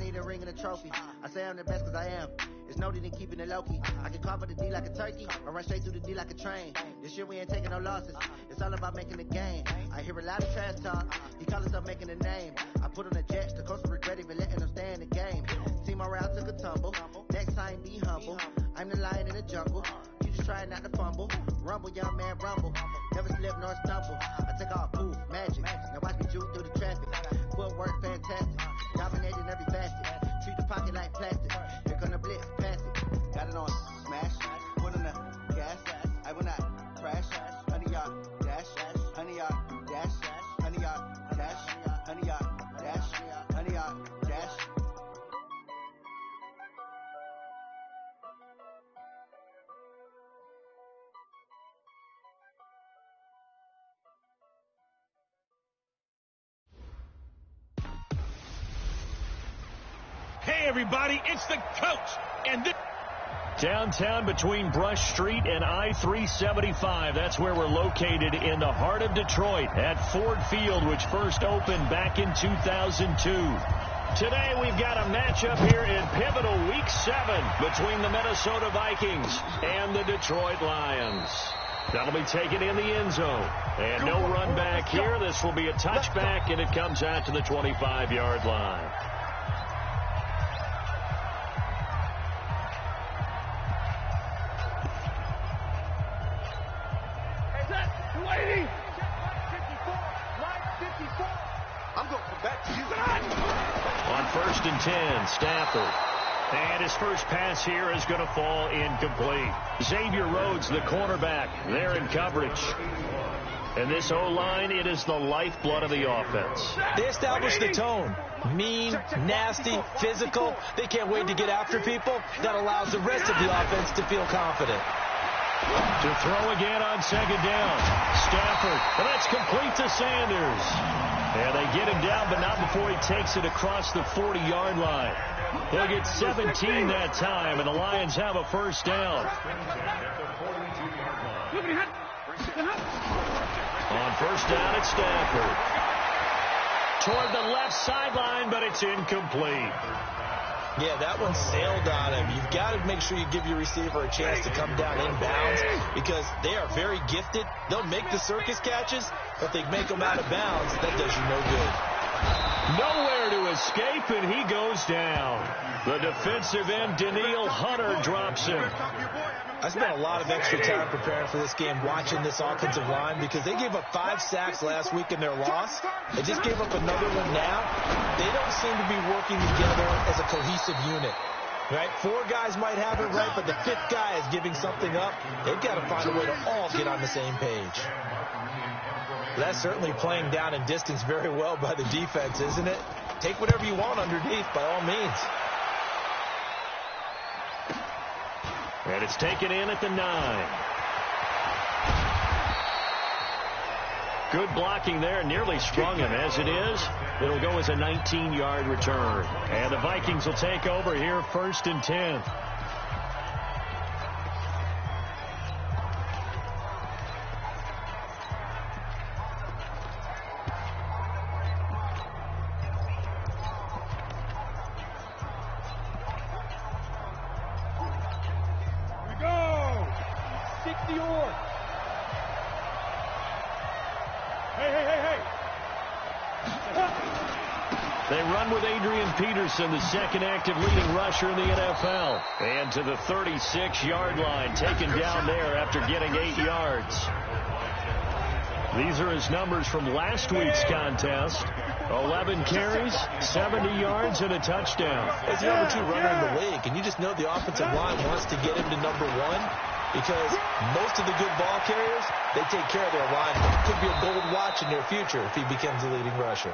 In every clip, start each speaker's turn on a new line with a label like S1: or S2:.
S1: need a ring and a trophy. I say I'm the best because I am. It's no need in keeping it low-key. I can cover the D like a turkey or run straight through the D like a train. This year we ain't taking no losses. It's all about making a game. I hear a lot of trash talk. He call himself making a name. I put on the Jets. The coach will regret even letting them stay in the game. Team morale took a tumble. Next time be humble. I'm the lion in the jungle. You just try not to fumble. Rumble, young man, rumble. Never slip nor stumble. I take off poof, magic. Now watch me juke through the traffic. Footwork fantastic. Dominating every facet. Treat the pocket like plastic. Here come the blitz, pass it. Got it on smash. Put on the gas. I will not crash. 100-yard dash. 100-yard dash. 100-yard dash. 100-yard dash. 100-yard dash.
S2: Hey, everybody, it's the coach. And this...
S3: Downtown between Brush Street and I-375. That's where we're located in the heart of Detroit at Ford Field, which first opened back in 2002. Today we've got a matchup here in pivotal Week 7 between the Minnesota Vikings and the Detroit Lions. That'll be taken in the end zone. And no run back here. This will be a touchback, and it comes out to the 25-yard line. On 1st and 10, Stafford. And his first pass here is going to fall incomplete. Xavier Rhodes, the cornerback, there in coverage. And this O-line, it is the lifeblood of the offense.
S4: They established the tone. Mean, nasty, physical. They can't wait to get after people. That allows the rest of the offense to feel confident.
S3: To throw again on 2nd down. Stafford, and that's complete to Sanders. And they get him down, but not before he takes it across the 40-yard line. He'll get 17 that time, and the Lions have a first down. On 1st down, it's Stafford. Toward the left sideline, but it's incomplete.
S4: Yeah, that one sailed on him. You've got to make sure you give your receiver a chance to come down inbounds because they are very gifted. They'll make the circus catches, but they make them out of bounds. That does you no good.
S3: Nowhere to escape, and he goes down. The defensive end, Daniil Hunter, drops him.
S4: I spent a lot of extra time preparing for this game watching this offensive line because they gave up 5 sacks last week in their loss. They just gave up another one now. They don't seem to be working together as a cohesive unit. Right? 4 guys might have it right, but the 5th guy is giving something up. They've got to find a way to all get on the same page. That's certainly playing down in distance very well by the defense, isn't it? Take whatever you want underneath, by all means.
S3: And it's taken in at the 9. Good blocking there, nearly sprung him. As it is, it'll go as a 19-yard return. And the Vikings will take over here 1st and 10. The second active leading rusher in the NFL. And to the 36-yard line, taken down there after getting 8 yards. These are his numbers from last week's contest. 11 carries, 70 yards, and a touchdown.
S4: He's the number 2 runner in the league, and you just know the offensive line wants to get him to number 1 because most of the good ball carriers, they take care of their line. Could be a gold watch in their future if he becomes the leading rusher.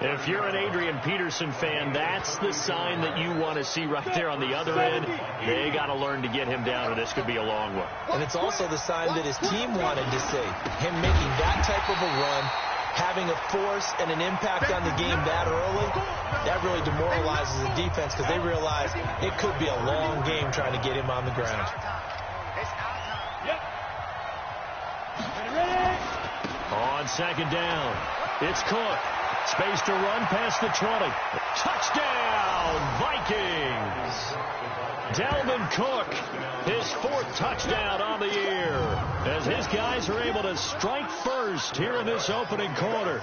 S3: If you're an Adrian Peterson fan, that's the sign that you want to see right there on the other end. They got to learn to get him down, or this could be a long one.
S4: And it's also the sign that his team wanted to see. Him making that type of a run, having a force and an impact on the game that early, that really demoralizes the defense because they realize it could be a long game trying to get him on the ground.
S3: On 2nd down. It's Cook. Space to run past the 20. Touchdown, Vikings! Dalvin Cook, his 4th touchdown on the year, as his guys are able to strike first here in this opening quarter.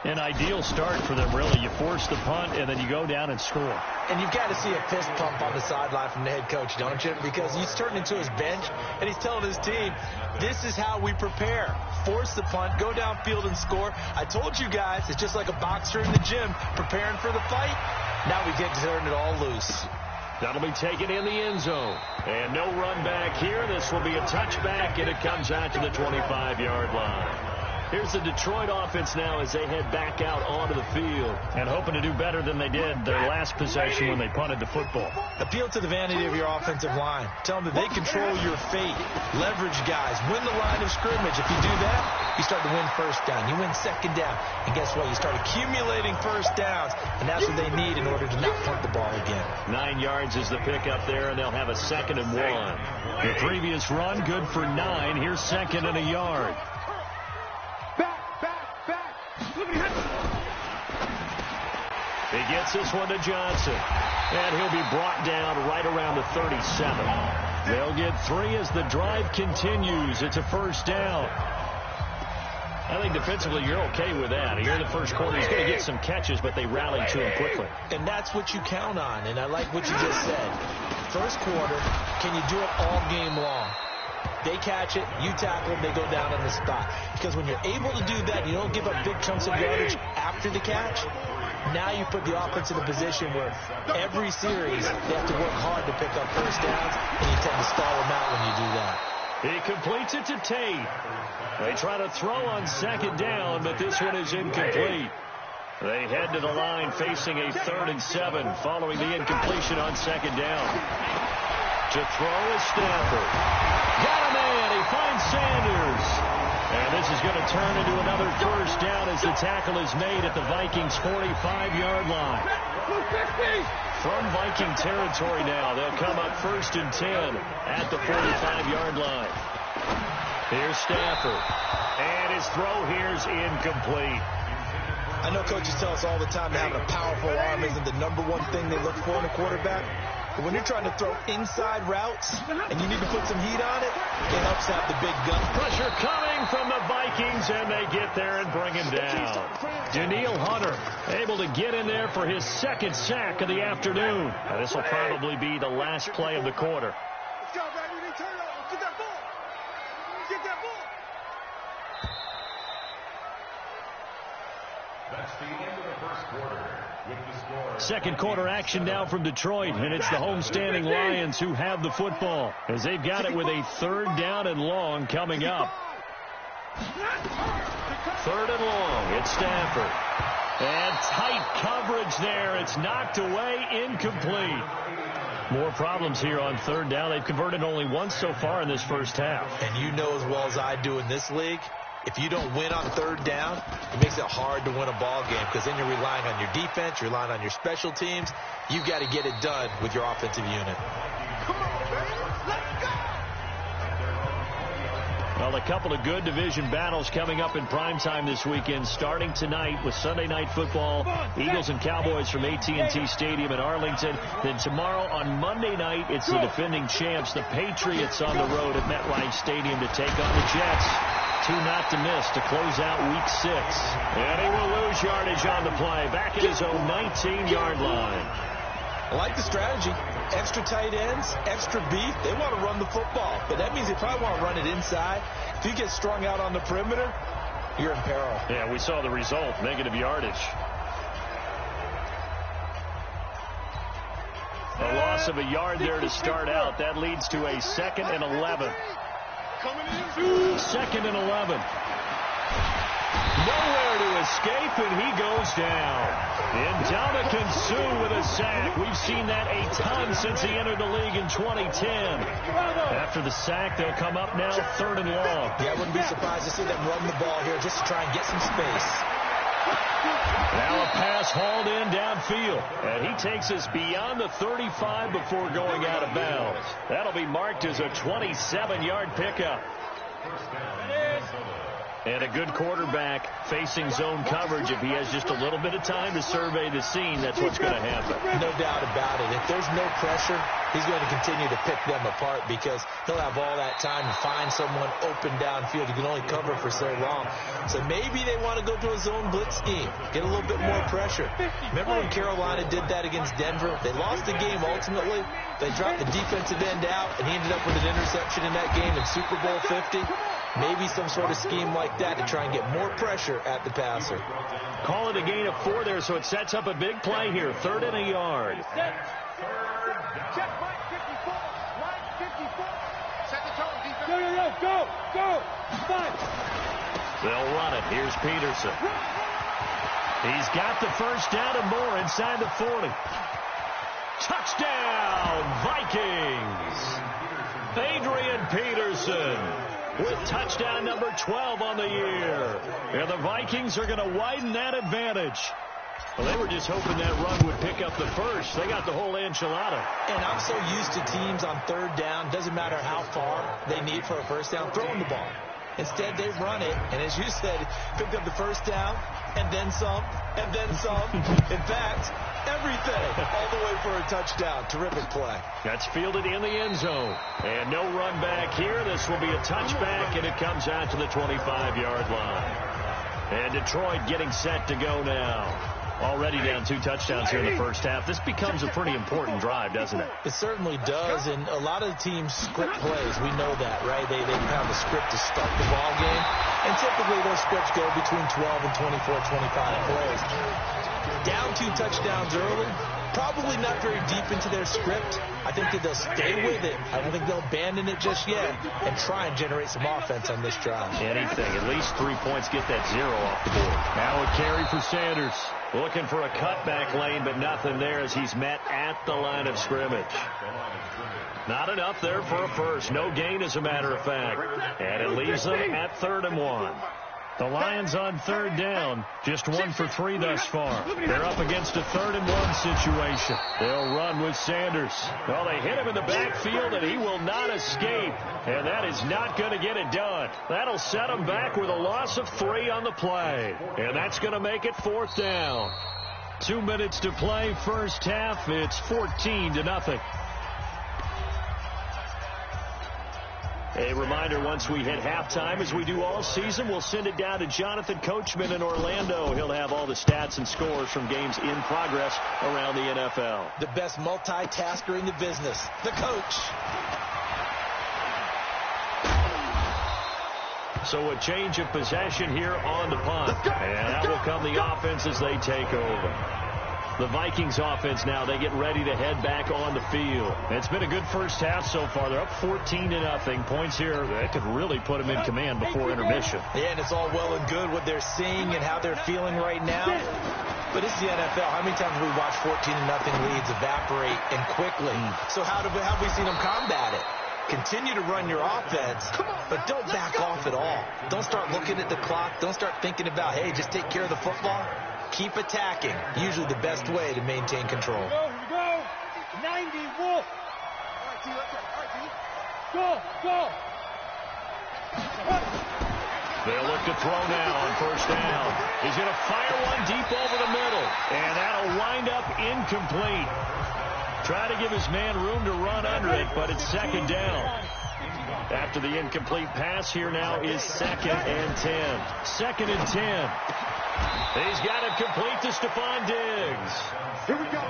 S3: An ideal start for them, really. You force the punt, and then you go down and score.
S4: And you've got to see a fist pump on the sideline from the head coach, don't you? Because he's turning into his bench, and he's telling his team, this is how we prepare. Force the punt, go downfield and score. I told you guys, it's just like a boxer in the gym preparing for the fight. Now we get to turn it all loose.
S3: That'll be taken in the end zone. And no run back here. This will be a touchback, and it comes out to the 25-yard line. Here's the Detroit offense now as they head back out onto the field and hoping to do better than they did their last possession when they punted the football.
S4: Appeal to the vanity of your offensive line. Tell them that they control your fate. Leverage guys. Win the line of scrimmage. If you do that, you start to win first down. You win second down. And guess what? You start accumulating first downs, and that's what they need in order to not punt the ball again.
S3: 9 yards is the pickup there, and they'll have a 2nd and 1. The previous run, good for 9. Here's 2nd and a yard. He gets this one to Johnson, and he'll be brought down right around the 37. They'll get 3 as the drive continues. It's a first down. I think defensively you're okay with that. Here in the first quarter, he's going to get some catches, but they rally to him quickly.
S4: And that's what you count on, and I like what you just said. First quarter, can you do it all game long? They catch it, you tackle them, they go down on the spot. Because when you're able to do that, you don't give up big chunks of yardage after the catch. Now you put the offense in a position where every series they have to work hard to pick up first downs, and you tend to stall them out when you do that.
S3: He completes it to Tate. They try to throw on 2nd down, but this one is incomplete. They head to the line facing a 3rd and 7 following the incompletion on 2nd down. To throw is Stafford. Got a man. He finds Sanders. And this is going to turn into another first down as the tackle is made at the Vikings' 45-yard line. From Viking territory now, they'll come up 1st and 10 at the 45-yard line. Here's Stafford. And his throw here's incomplete.
S4: I know coaches tell us all the time that having a powerful arm isn't the #1 thing they look for in a quarterback. But when you're trying to throw inside routes and you need to put some heat on it, it helps to have the big gun.
S3: Pressure coming from the Vikings, and they get there and bring him down. Daniil Hunter able to get in there for his 2nd sack of the afternoon. This will probably be the last play of the quarter.
S5: Let's go, baby. Turn it over. Get that ball. Get that ball.
S2: That's the end of the first quarter. With the score.
S3: 2nd quarter action now from Detroit, and it's the homestanding Lions who have the football as they've got it with a 3rd down and long coming up. 3rd and long. It's Stafford. And tight coverage there. It's knocked away, incomplete. More problems here on 3rd down. They've converted only once so far in this first half.
S4: And you know as well as I do in this league, if you don't win on 3rd down, it makes it hard to win a ball game because then you're relying on your defense, you're relying on your special teams. You've got to get it done with your offensive unit.
S5: Come on, baby. Let's go.
S3: Well, a couple of good division battles coming up in primetime this weekend, starting tonight with Sunday Night Football, Eagles and Cowboys from AT&T Stadium in Arlington. Then tomorrow on Monday night, it's the defending champs, the Patriots, on the road at MetLife Stadium to take on the Jets. 2 not to miss to close out Week 6. And he will lose yardage on the play, back at his own 19-yard line.
S4: I like the strategy. Extra tight ends, extra beef. They want to run the football, but that means they probably want to run it inside. If you get strung out on the perimeter, you're in peril.
S3: Yeah, we saw the result, negative yardage. A loss of a yard there to start out. That leads to a 2nd and 11. 2nd and 11. Nowhere to escape, and he goes down. Ndamukong Suh with a sack. We've seen that a ton since he entered the league in 2010. After the sack, they'll come up now 3rd and long.
S4: Yeah, I wouldn't be surprised to see them run the ball here just to try and get some space.
S3: Now a pass hauled in downfield. And he takes us beyond the 35 before going out of bounds. That'll be marked as a 27-yard pickup. And a good quarterback facing zone coverage. If he has just a little bit of time to survey the scene, that's what's going to happen.
S4: No doubt about it. If there's no pressure, he's going to continue to pick them apart because he'll have all that time to find someone open downfield. You can only cover for so long. So maybe they want to go to a zone blitz scheme, get a little bit more pressure. Remember when Carolina did that against Denver? They lost the game ultimately. They dropped the defensive end out, and he ended up with an interception in that game in Super Bowl 50. Maybe some sort of scheme like that to try and get more pressure at the passer.
S3: Call it a gain of 4 there, so it sets up a big play here. 3rd and a yard.
S5: Check right 54. Right 54. Set the tone, defense. Go. Fight.
S3: They'll run it. Here's Peterson. He's got the first down and more inside the 40. Touchdown, Vikings. Adrian Peterson with touchdown number 12 on the year. And the Vikings are going to widen that advantage. Well, they were just hoping that run would pick up the first. They got the whole enchilada.
S4: And I'm so used to teams on 3rd down, doesn't matter how far they need for a first down, throwing the ball. Instead, they run it, and as you said, picked up the first down, and then some, and then some. In fact, everything all the way for a touchdown. Terrific play.
S3: That's fielded in the end zone. And no run back here. This will be a touchback, and it comes out to the 25-yard line. And Detroit getting set to go now. Already down 2 touchdowns here in the first half. This becomes a pretty important drive, doesn't it?
S4: It certainly does, and a lot of teams script plays. We know that, right? They have a script to start the ball game, and typically those scripts go between 12 and 24, 25 plays. Down 2 touchdowns early, probably not very deep into their script. I think that they'll stay with it. I don't think they'll abandon it just yet and try and generate some offense on this drive.
S3: Anything. At least 3 points, get that 0 off the board. Now a carry for Sanders. Looking for a cutback lane, but nothing there as he's met at the line of scrimmage. Not enough there for a first. No gain, as a matter of fact. And it leaves them at 3rd and 1. The Lions on 3rd down, just 1 for 3 thus far. They're up against a 3rd and 1 situation. They'll run with Sanders. Well, they hit him in the backfield, and he will not escape. And that is not going to get it done. That'll set him back with a loss of 3 on the play. And that's going to make it 4th down. 2 minutes to play, first half. It's 14-0. A reminder, once we hit halftime, as we do all season, we'll send it down to Jonathan Coachman in Orlando. He'll have all the stats and scores from games in progress around the NFL.
S4: The best multitasker in the business, the coach.
S3: So a change of possession here on the punt. And that will come the offense as they take over. The Vikings offense now, they get ready to head back on the field. It's been a good first half so far. They're up 14-0. Points here that could really put them in command before intermission.
S4: Yeah, and it's all well and good what they're seeing and how they're feeling right now. But it's the NFL. How many times have we watched 14-0 leads evaporate and quickly? So how have we seen them combat it? Continue to run your offense, but don't back off at all. Don't start looking at the clock. Don't start thinking about, hey, just take care of the football. Keep attacking. Usually the best way to maintain control.
S5: Here we go. 90 Wolf. Go.
S3: They'll look to throw now on first down. He's going to fire one deep over the middle, and that'll wind up incomplete. Try to give his man room to run under it, but it's 2nd down. After the incomplete pass, here now is 2nd and 10. 2nd and 10. He's got it complete to Stephon Diggs.
S5: Here we go.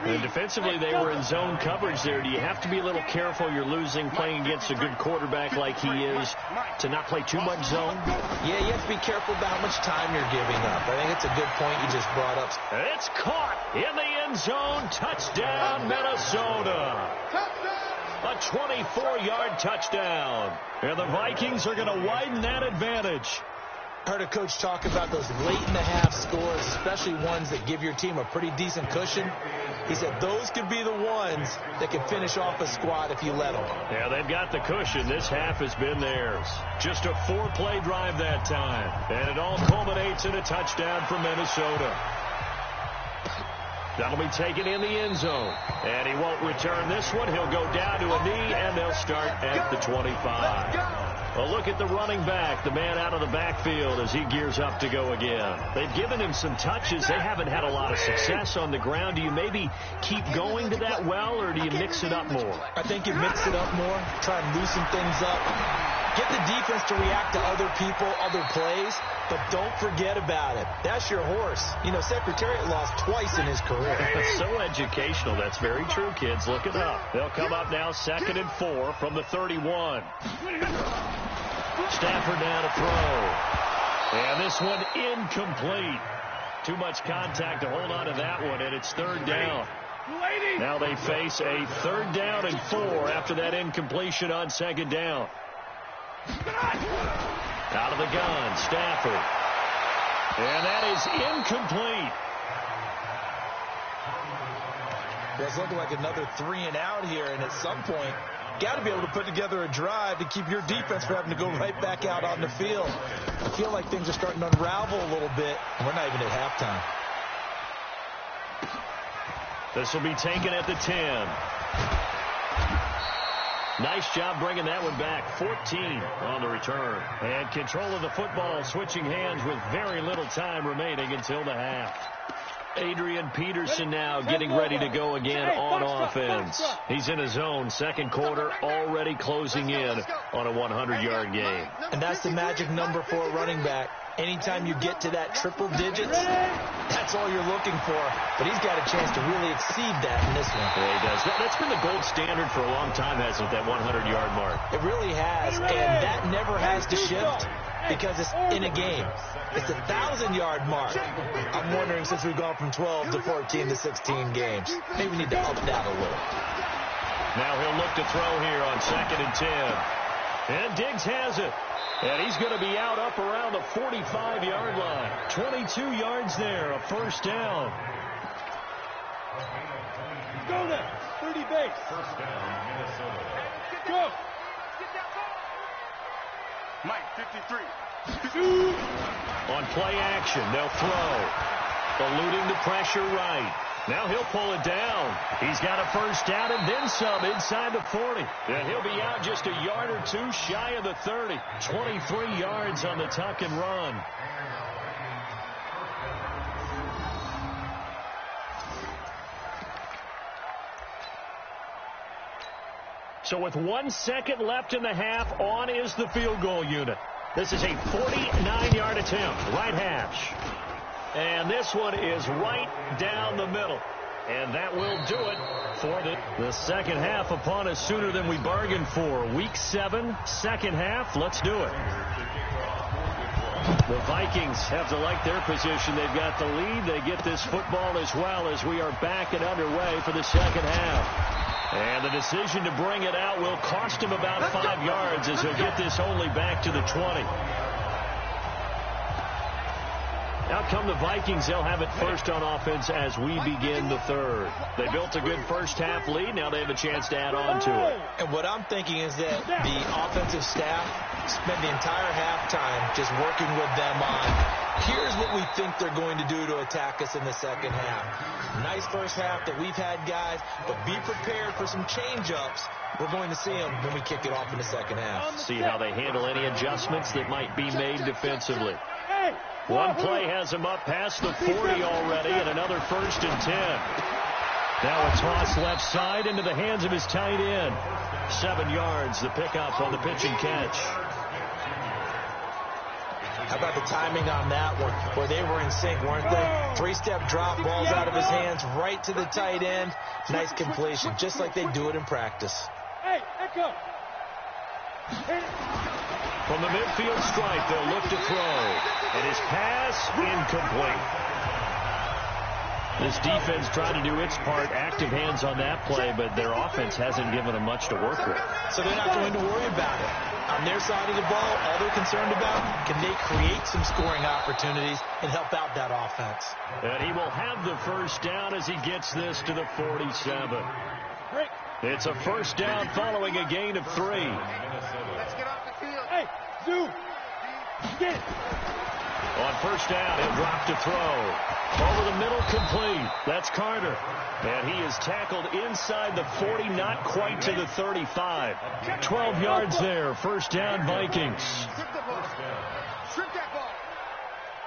S3: And defensively, they were in zone coverage there. Do you have to be a little careful? You're losing playing against a good quarterback like he is to not play too much zone?
S4: Yeah, you have to be careful about how much time you're giving up. I think it's a good point you just brought up.
S3: It's caught in the end zone. Touchdown, Minnesota. A 24-yard touchdown. And the Vikings are going to widen that advantage.
S4: I heard a coach talk about those late-in-the-half scores, especially ones that give your team a pretty decent cushion. He said those could be the ones that can finish off a squad if you let them.
S3: Yeah, they've got the cushion. This half has been theirs. Just a 4-play drive that time. And it all culminates in a touchdown for Minnesota. That'll be taken in the end zone. And he won't return this one. He'll go down to a knee, and they'll start at the 25. A look at the running back, the man out of the backfield as he gears up to go again. They've given him some touches. They haven't had a lot of success on the ground. Do you maybe keep going to that well, or do you mix it up more?
S4: I think you mix it up more, try and loosen things up. Get the defense to react to other people, other plays, but don't forget about it. That's your horse. You know, Secretariat lost twice in his career.
S3: So educational. That's very true, kids. Look it up. They'll come up now 2nd and 4 from the 31. Stafford now to throw. And this one incomplete. Too much contact to hold on to that one, and it's 3rd down. Now they face a 3rd down and 4 after that incompletion on 2nd down. Out of the gun, Stafford. And that is incomplete.
S4: It's looking like another 3 and out here, and at some point, got to be able to put together a drive to keep your defense from having to go right back out on the field. I feel like things are starting to unravel a little bit, and we're not even at halftime.
S3: This will be taken at the 10. Nice job bringing that one back. 14 on the return. And control of the football switching hands with very little time remaining until the half. Adrian Peterson now getting ready to go again on offense. He's in his own 2nd quarter, already closing in on a 100-yard game.
S4: And that's the magic number for a running back. Anytime you get to that triple digits, that's all you're looking for. But he's got a chance to really exceed that in this one.
S3: Yeah, he does. That's been the gold standard for a long time, hasn't it, that 100-yard mark?
S4: It really has, and that never has to shift because it's in a game. It's a 1,000-yard mark. I'm wondering, since we've gone from 12 to 14 to 16 games, maybe we need to up that a little.
S3: Now he'll look to throw here on 2nd and 10. And Diggs has it. And he's going to be out up around the 45-yard line. 22 yards there, a 1st down.
S5: Go now, 30 base.
S2: 1st down, Minnesota.
S5: Go. Mike, 53.
S3: On play action, they'll throw. Eluding the pressure right. Now he'll pull it down. He's got a 1st down and then some inside the 40. And he'll be out just a yard or 2 shy of the 30. 23 yards on the tuck and run. So with 1 second left in the half, on is the field goal unit. This is a 49-yard attempt, right hash. And this one is right down the middle. And that will do it for the second half upon us sooner than we bargained for. Week 7, second half. Let's do it. The Vikings have to like their position. They've got the lead. They get this football as well as we are back and underway for the second half. And the decision to bring it out will cost him about 5 yards as he'll get this only back to the 20. Out come the Vikings. They'll have it first on offense as we begin the 3rd. They built a good first half lead. Now they have a chance to add on to it.
S4: And what I'm thinking is that the offensive staff spent the entire halftime just working with them on, here's what we think they're going to do to attack us in the second half. Nice first half that we've had, guys, but be prepared for some change-ups. We're going to see them when we kick it off in the second half.
S3: See how they handle any adjustments that might be made defensively. One play has him up past the 40 already, and another 1st and 10. Now a toss left side into the hands of his tight end. 7 yards, the pickup on the pitch and catch.
S4: How about the timing on that one, where they were in sync, weren't they? 3-step drop, balls out of his hands, right to the tight end. Nice completion, just like they do it in practice.
S5: Hey, echo.
S3: From the midfield stripe, they'll look to throw. And his pass incomplete. This defense tried to do its part, active hands on that play, but their offense hasn't given them much to work with.
S4: So they're not going to worry about it. On their side of the ball, all they're concerned about, can they create some scoring opportunities and help out that offense?
S3: And he will have the 1st down as he gets this to the 47. It's a 1st down following a gain of 3.
S5: Let's get off the field. Hey, Zoo. Get it.
S3: On first down, he'll drop to throw. Over the middle, complete. That's Carter. And he is tackled inside the 40, not quite to the 35. 12 yards there. First down, Vikings.
S5: Strip the ball. Strip that ball.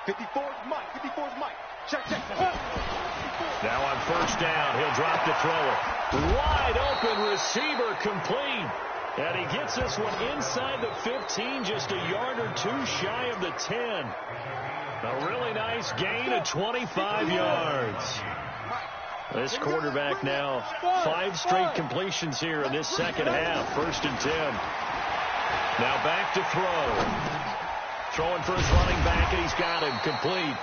S5: 54's Mike. 54's Mike. Check.
S3: Now on first down, he'll drop to throw it. Wide open receiver, complete. And he gets this one inside the 15, just a yard or two shy of the 10. A really nice gain of 25 yards. This quarterback now 5 straight completions here in this second half. First and 10. Now back to throw. Throwing for his running back, and he's got him complete.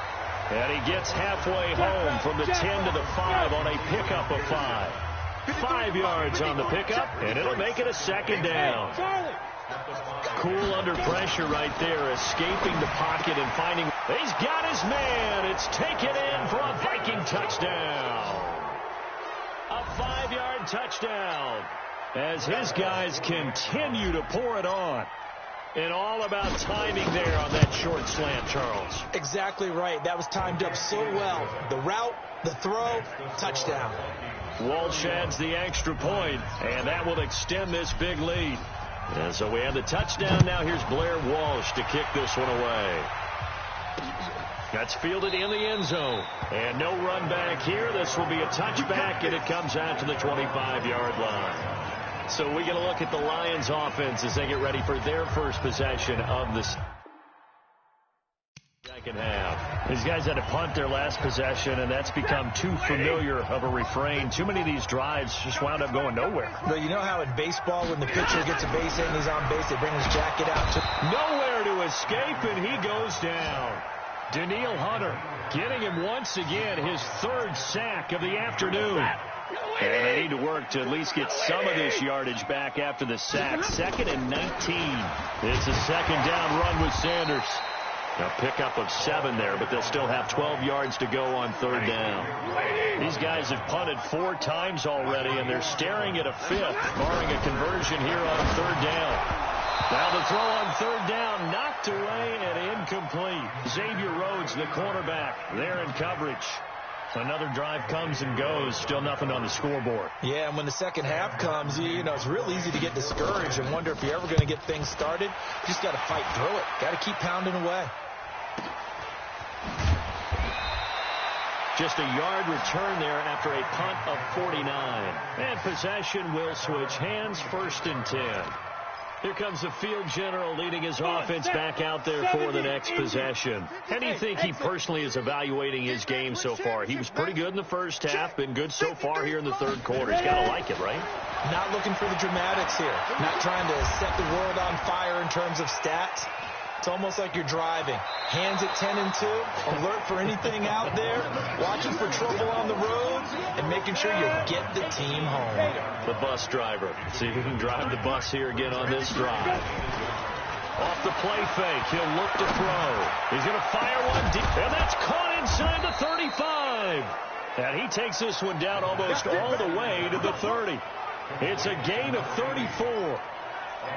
S3: And he gets halfway home from the 10 to the 5 on a pickup of 5. 5 yards on the pickup, and it'll make it a second down. Cool under pressure right there, escaping the pocket and finding. He's got his man. It's taken in for a Viking touchdown. A 5-yard touchdown as his guys continue to pour it on. And all about timing there on that short slant, Charles.
S4: Exactly right. That was timed up so well. The route, the throw, touchdown.
S3: Walsh adds the extra point, and that will extend this big lead. And so we have the touchdown. Now here's Blair Walsh to kick this one away. That's fielded in the end zone. And no run back here. This will be a touchback, and it comes out to the 25-yard line. So we're going to look at the Lions offense as they get ready for their first possession of the second half. These guys had to punt their last possession, and that's become too familiar of a refrain. Too many of these drives just wound up going nowhere.
S4: Well, you know how in baseball when the pitcher gets a base hit and he's on base, they bring his jacket out to
S3: nowhere to escape, and he goes down. Daniil Hunter getting him once again, his 3rd sack of the afternoon. And they need to work to at least get some of this yardage back after the sack. 2nd and 19. It's a second down run with Sanders. A pickup of 7 there, but they'll still have 12 yards to go on 3rd down. These guys have punted 4 times already, and they're staring at a 5th, barring a conversion here on 3rd down. Now the throw on 3rd down, knocked away and incomplete. Xavier Rhodes, the cornerback, there in coverage. Another drive comes and goes. Still nothing on the scoreboard.
S4: Yeah, and when the second half comes, you know, it's real easy to get discouraged and wonder if you're ever going to get things started. You just got to fight through it. Got to keep pounding away.
S3: Just a yard return there after a punt of 49. And possession will switch hands. 1st and 10. Here comes the field general leading his offense back out there for the next possession. How do you think he personally is evaluating his game so far? He was pretty good in the first half, been good so far here in the 3rd quarter. He's got to like it, right?
S4: Not looking for the dramatics here. Not trying to set the world on fire in terms of stats. It's almost like you're driving. Hands at 10 and 2, alert for anything out there, watching for trouble on the road, and making sure you get the team home.
S3: The bus driver. See if he can drive the bus here again on this drive. Off the play fake, he'll look to throw. He's going to fire one deep, and that's caught inside the 35. And he takes this one down almost all the way to the 30. It's a gain of 34.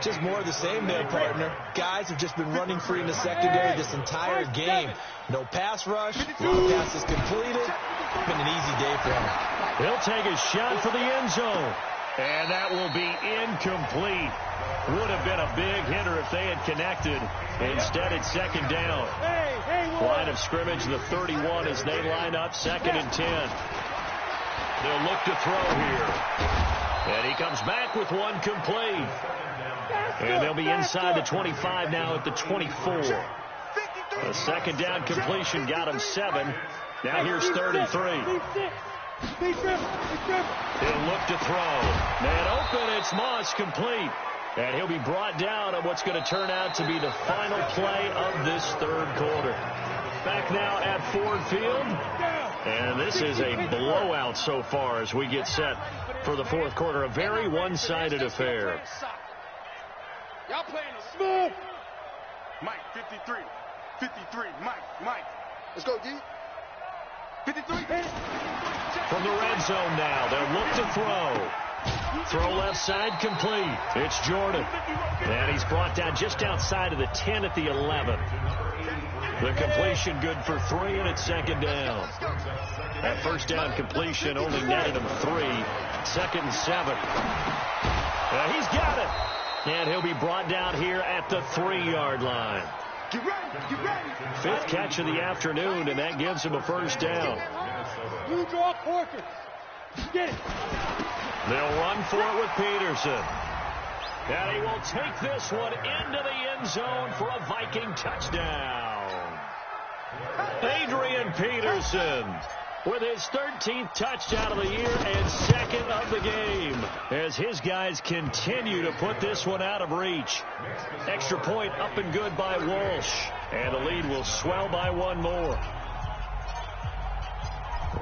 S4: Just more of the same there, partner. Guys have just been running free in the secondary this entire game. No pass rush, a lot of passes completed. Been an easy day for him.
S3: He'll take a shot for the end zone. And that will be incomplete. Would have been a big hitter if they had connected. Instead, it's 2nd down. Line of scrimmage, the 31 as they line up 2nd and 10. They'll look to throw here. And he comes back with one complete. And they'll be inside the 25 now at the 24. A 2nd down completion got him 7. Now here's 3rd and 3. He'll look to throw. Man open, it's Moss, complete. And he'll be brought down on what's going to turn out to be the final play of this 3rd quarter. Back now at Ford Field. And this is a blowout so far as we get set for the 4th quarter. A very one-sided affair.
S5: Y'all playing smooth. Mike, 53. 53. Mike. Let's go, D. 53.
S3: From the red zone now, they'll look to throw. Throw left side complete. It's Jordan. And he's brought down just outside of the 10 at the 11. The completion good for 3, and it's second down. That first down completion only netted him 3. 2nd and 7. He's got it. And he'll be brought down here at the 3-yard line.
S5: Get ready.
S3: 5th catch of the afternoon, and that gives him a first down.
S5: You draw Corker. Get it.
S3: They'll run for it with Peterson. And he will take this one into the end zone for a Viking touchdown. Adrian Peterson with his 13th touchdown of the year and 2nd of the game as his guys continue to put this one out of reach. Extra point up and good by Walsh. And the lead will swell by 1 more.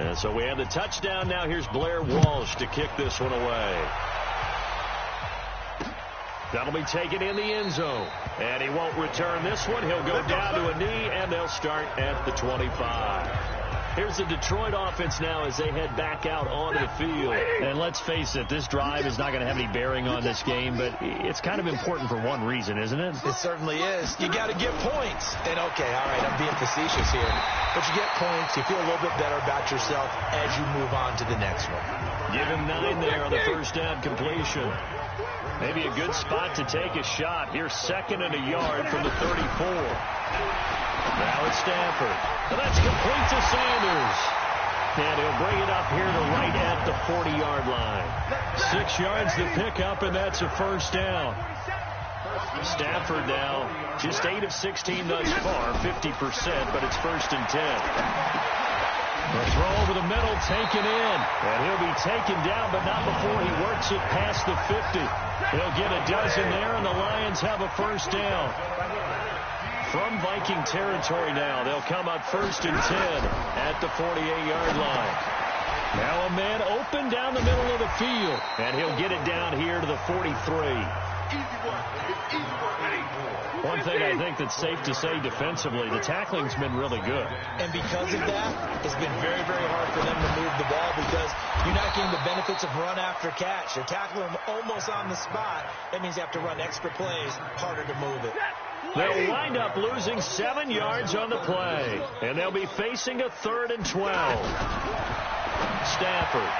S3: And so we have the touchdown. Now here's Blair Walsh to kick this one away. That'll be taken in the end zone. And he won't return this one. He'll go down to a knee, and they'll start at the 25. Here's the Detroit offense now as they head back out onto the field. And let's face it, this drive is not going to have any bearing on this game, but it's kind of important for one reason, isn't it?
S4: It certainly is. You got to get points. And, okay, all right, I'm being facetious here. But you get points, you feel a little bit better about yourself as you move on to the next one.
S3: Give him 9 there on the first down completion. Maybe a good spot to take a shot. Here's 2nd and a yard from the 34. Now it's Stafford. And that's complete to Sanders. And he'll bring it up here to right at the 40-yard line. 6 yards to pick up, and that's a first down. Stafford now just 8 of 16 thus far, 50%, but it's 1st and 10. The throw over the middle, taken in. And he'll be taken down, but not before he works it past the 50. He'll get a dozen there, and the Lions have a first down. From Viking territory now, they'll come up 1st and 10 at the 48-yard line. Now a man open down the middle of the field, and he'll get it down here to the 43. One thing I think that's safe to say defensively, the tackling's been really good.
S4: And because of that, it's been very, very hard for them to move the ball because you're not getting the benefits of run after catch. You're tackling them almost on the spot. That means you have to run extra plays, harder to move it.
S3: They'll wind up losing 7 yards on the play, and they'll be facing a 3rd and 12. Stafford.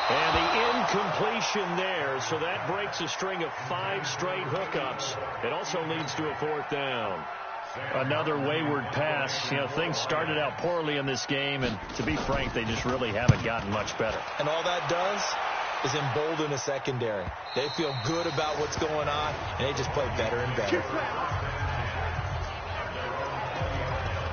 S3: And the incompletion there, so that breaks a string of 5 straight hookups. It also leads to a 4th down. Another wayward pass. You know, things started out poorly in this game, and to be frank, they just really haven't gotten much better.
S4: And all that does is embolden a secondary. They feel good about what's going on, and they just play better and better.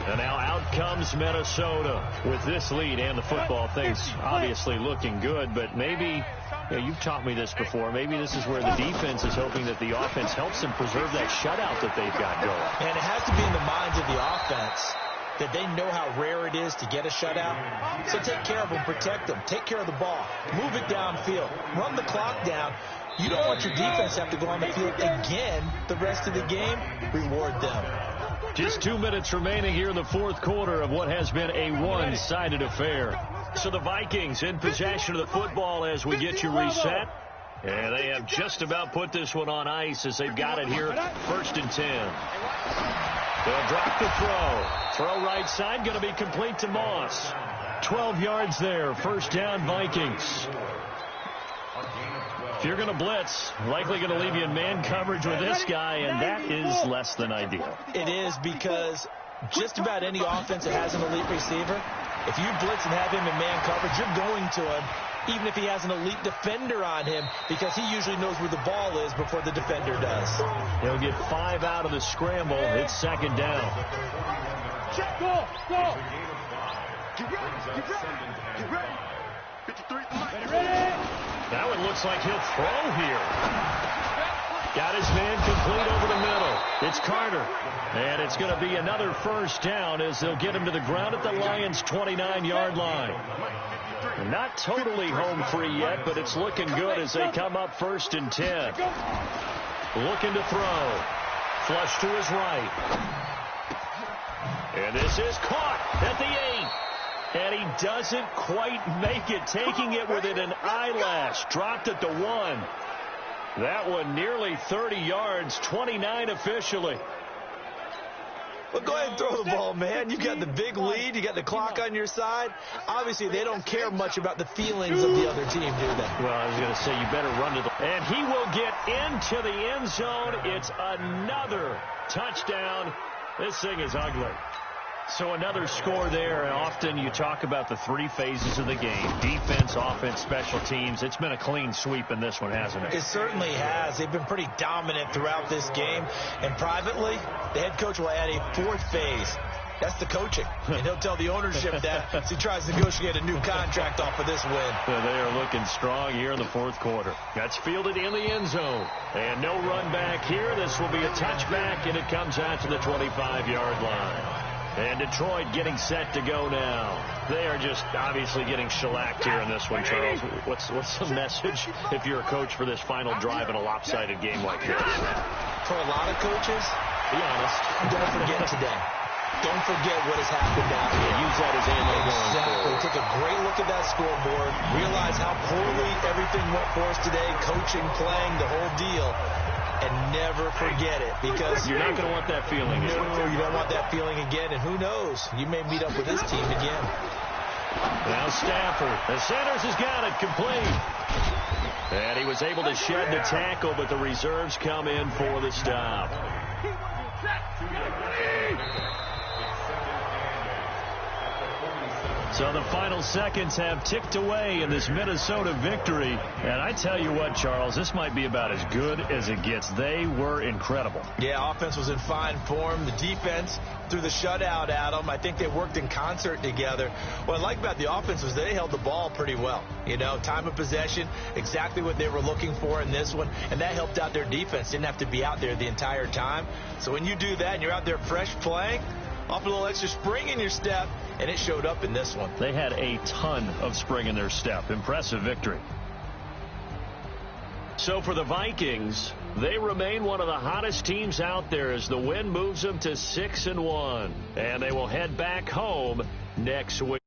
S3: And now out comes Minnesota with this lead and the football. Things obviously looking good, but maybe, you've taught me this before, maybe this is where the defense is hoping that the offense helps them preserve that shutout that they've got going.
S4: And it has to be in the minds of the offense that they know how rare it is to get a shutout. So take care of them, protect them, take care of the ball, move it downfield, run the clock down. You don't want your defense to have to go on the field again the rest of the game. Reward them.
S3: Just 2 minutes remaining here in the 4th quarter of what has been a one-sided affair. So the Vikings in possession of the football as we get you reset. And they have just about put this one on ice as they've got it here, 1st and 10. They'll drop the throw. Throw right side, going to be complete to Moss. 12 yards there, 1st down Vikings. If you're going to blitz, likely going to leave you in man coverage with this guy, and that is less than ideal.
S4: It is because just about any offense that has an elite receiver, if you blitz and have him in man coverage, you're going to him, even if he has an elite defender on him, because he usually knows where the ball is before the defender does.
S3: He'll get 5 out of the scramble. It's 2nd down.
S5: Check, go. Get ready. 53.
S3: Now it looks like he'll throw here. Got his man complete over the middle. It's Carter. And it's going to be another first down as they'll get him to the ground at the Lions' 29-yard line. Not totally home free yet, but it's looking good as they come up 1st and 10. Looking to throw. Flush to his right. And this is caught at the 8. And he doesn't quite make it, taking it within an eyelash. Dropped at the 1. That one nearly 30 yards, 29 officially.
S4: Well, go ahead and throw the ball, man. You got the big lead. You got the clock on your side. Obviously, they don't care much about the feelings of the other team, do they?
S3: Well, I was going to say, you better run to the... And he will get into the end zone. It's another touchdown. This thing is ugly. So another score there, and often you talk about the 3 phases of the game: defense, offense, special teams. It's been a clean sweep in this one, hasn't it?
S4: It certainly has. They've been pretty dominant throughout this game. And privately, the head coach will add a 4th phase. That's the coaching. And he'll tell the ownership that as he tries to negotiate a new contract off of this win.
S3: So they are looking strong here in the 4th quarter. That's fielded in the end zone. And no run back here. This will be a touchback, and it comes out to the 25-yard line. And Detroit getting set to go now. They are just obviously getting shellacked here in this one, Charles. What's the message if you're a coach for this final drive in a lopsided game like this?
S4: For a lot of coaches, be honest, don't forget today. Don't forget what has happened out here.
S3: Use that as ammo going forward.
S4: Take a great look at that scoreboard. Realize how poorly everything went for us today. Coaching, playing, the whole deal. And never forget it, because
S3: you're not going to want that feeling.
S4: No, you don't want that feeling again. And who knows? You may meet up with this team again.
S3: Now Stafford. The Sanders has got it complete. And he was able to shed the tackle, but the reserves come in for the stop. So the final seconds have ticked away in this Minnesota victory. And I tell you what, Charles, this might be about as good as it gets. They were incredible.
S4: Yeah, offense was in fine form. The defense threw the shutout at them. I think they worked in concert together. What I like about the offense was they held the ball pretty well. You know, time of possession, exactly what they were looking for in this one. And that helped out their defense. Didn't have to be out there the entire time. So when you do that and you're out there fresh playing, off a little extra spring in your step, and it showed up in this one.
S3: They had a ton of spring in their step. Impressive victory. So for the Vikings, they remain one of the hottest teams out there as the win moves them to 6-1. And they will head back home next week.